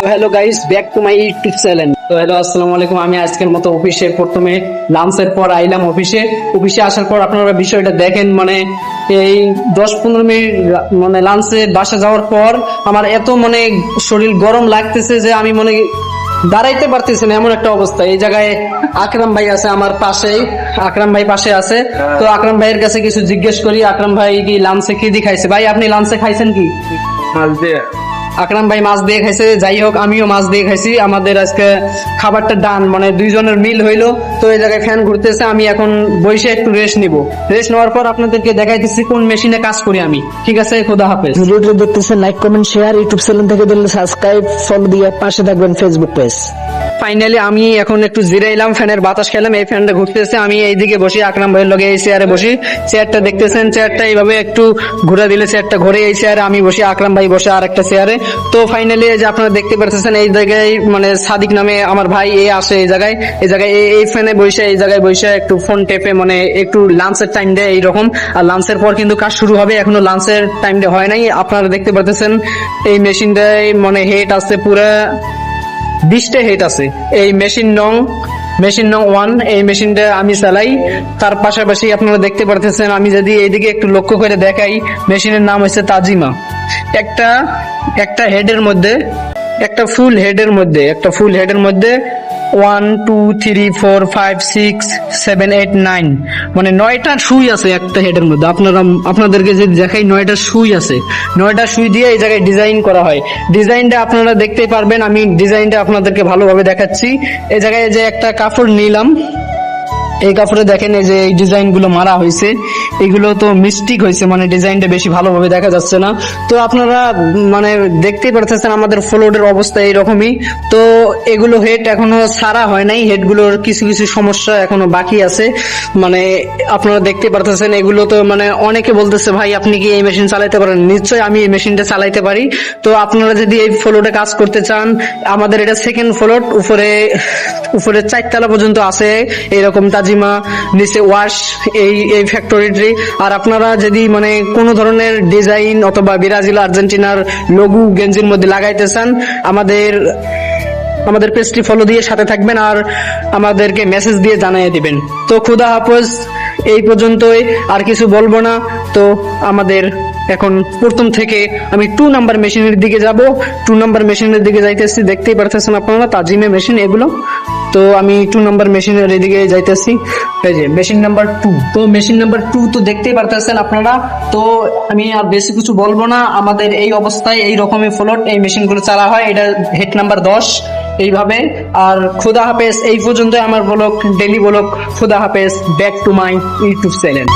Hello guys, back to my YouTube channel. তো hello, আসসালামু আলাইকুম। আমি আজকের মতো অফিসে প্রথমে লাঞ্চের পর আইলাম অফিসে আসার পর আপনারা বিষয়টা দেখেন, মানে এই 10-15 মিনিট মানে লাঞ্চে বাসা যাওয়ার পর আমার এত মানে শরীর গরম লাগতেছে যে আমি মনে দাঁড়াইতে পারতেছি না, এমন একটা অবস্থা। এই জায়গায় আকরাম ভাই আছে আমার পাশেই, আকরাম ভাই পাশে আছে। তো আকরাম ভাইয়ের কাছে কিছু জিজ্ঞেস করি, আকরাম ভাই কি লাঞ্চে কি দিয়ে খাইছে? ভাই আপনি লাঞ্চে খাইছেন কি? মাছ দিয়ে। আকরাম ভাই মাছ দিয়ে খাইছে, যাই হোক আমিও মাছ দিয়ে খাইছি। আমাদের আজকে খাবারটা ডান, মানে দুইজনের মিল হইলো। তো এই জায়গায় ফ্যান ঘুরতেছে, আমি এখন বসে একটু রেস্ট নিব। রেস্ট নেওয়ার পর আপনাদেরকে দেখাইতেছি কোন মেশিনে কাজ করি আমি। ঠিক আছে, খোদা হাফেজ। ভিডিওটি দেখতেছেন, like comment share, YouTube channel থেকে দেখলে সাবস্ক্রাইব ফলো দিয়ে পাশে থাকবেন ফেসবুক পেজ। ফাইনালি আমি এখন একটু জিরাইলাম, ফ্যানের বাতাস খেলাম, এই ফ্যানটা ঘুরতেছে। আমি এইদিকে বসি, আকরাম ভাইয়ের লগে এই চেয়ারে বসি। চেয়ারটা দেখতেছেন, চেয়ারটা এইভাবে একটু ঘুরে দিলে চেয়ারটা ঘুরে, এই চেয়ারে আমি বসি, আকরাম ভাই বসে আর একটা চেয়ারে। তো ফাইনালি যে আপনারা দেখতে পাচ্ছেন এই জায়গায় মানে সাদিক নামে আমার ভাই এ আসে এই জায়গায় এই ফ্যানে বসে, এই জায়গায় বসে একটু ফোন টেপে, মানে একটু লাঞ্চের টাইম দেয় এইরকম। আর লাঞ্চের পর কিন্তু কাজ শুরু হবে, এখনো লাঞ্চের টাইমটা হয় নাই। আপনারা দেখতে পাচ্ছেন এই মেশিনটায় মানে হেড আছে পুরা 20টা হেড আছে। এই মেশিন নং 1 এই মেশিনটা আমি চালাই। তার পাশাপাশি আপনারা দেখতে পারতেছেন, আমি যদি এইদিকে একটু লক্ষ্য করে দেখাই, মেশিনের নাম হচ্ছে তাজিমা। একটা হেডের মধ্যে, একটা ফুল হেডের মধ্যে 1 2 3 4 5 6 7 8 9 মানে 9টা সুই আছে একটা হেডের মধ্যে। আপনাদেরকে যদি দেখাই, 9টা সুই আছে। 9টা সুই দিয়ে এই জায়গায় ডিজাইন করা হয়। ডিজাইনটা আপনারা দেখতেই পারবেন, আমি ডিজাইনটা আপনাদেরকে ভালোভাবে দেখাচ্ছি। এই জায়গায় যে একটা কাপড় নিলাম, এই কাপড়ে দেখেন এই যে এই ডিজাইন গুলো মারা হয়েছে, এগুলো তো মিস্টেক হয়েছে, মানে ডিজাইনটা বেশি ভালোভাবে দেখা যাচ্ছে না। তো আপনারা মানে দেখতেই পারতেছেন আমাদের ফ্লোরের অবস্থা এইরকমই। তো এগুলো হেড এখনো সারা হয় নাই, হেডগুলোর কিছু কিছু সমস্যা এখনো বাকি আছে। মানে আপনারা দেখতে পারতেছেন এগুলো তো মানে অনেকে বলতেছে, ভাই আপনি কি এই মেশিন চালাইতে পারেন? নিশ্চয়ই আমি এই মেশিনটা চালাইতে পারি। তো আপনারা যদি এই ফ্লোরে কাজ করতে চান, আমাদের এটা সেকেন্ড ফ্লোর, উপরে 4 তলা পর্যন্ত আছে এরকম তাজিমা, নিচে ওয়াশ এই ফ্যাক্টরিটি। আর আপনারা যদি মানে কোনো ধরনের ডিজাইন অথবা ব্রাজিল আর্জেন্টিনার লোগো গেঞ্জির মধ্যে লাগাইতে চান, আমাদের পেজটি ফলো দিয়ে সাথে থাকবেন আর আমাদেরকে মেসেজ দিয়ে জানিয়ে দিবেন। তো খুদা হাফেজ, এই পর্যন্তই, আর কিছু বলবো না। তো আমাদের এখন প্রথম থেকে আমি 2 নাম্বার মেশিনের দিকে যাব। 2 নাম্বার মেশিনের দিকে যাইতেছি, দেখতেই পারতেছেন আপনারা তাজিমে মেশিন এগুলো। তো আমি 2 নাম্বার মেশিনের এদিকে যাইতেছি। এই যে মেশিন নাম্বার 2, তো মেশিন নাম্বার 2 তো দেখতেই পারতেছেন আপনারা। তো আমি আর বেশি কিছু বলবো না। আমাদের এই অবস্থায় এই রকমই ফ্লোট এই মেশিনগুলো চালা হয়। এটা হেড নাম্বার 10 এইভাবে। আর খুদা হাফেজ, এই পর্যন্ত আমার ব্লগ, ডেইলি ব্লগ। খুদা হাফেজ, back to my YouTube channel.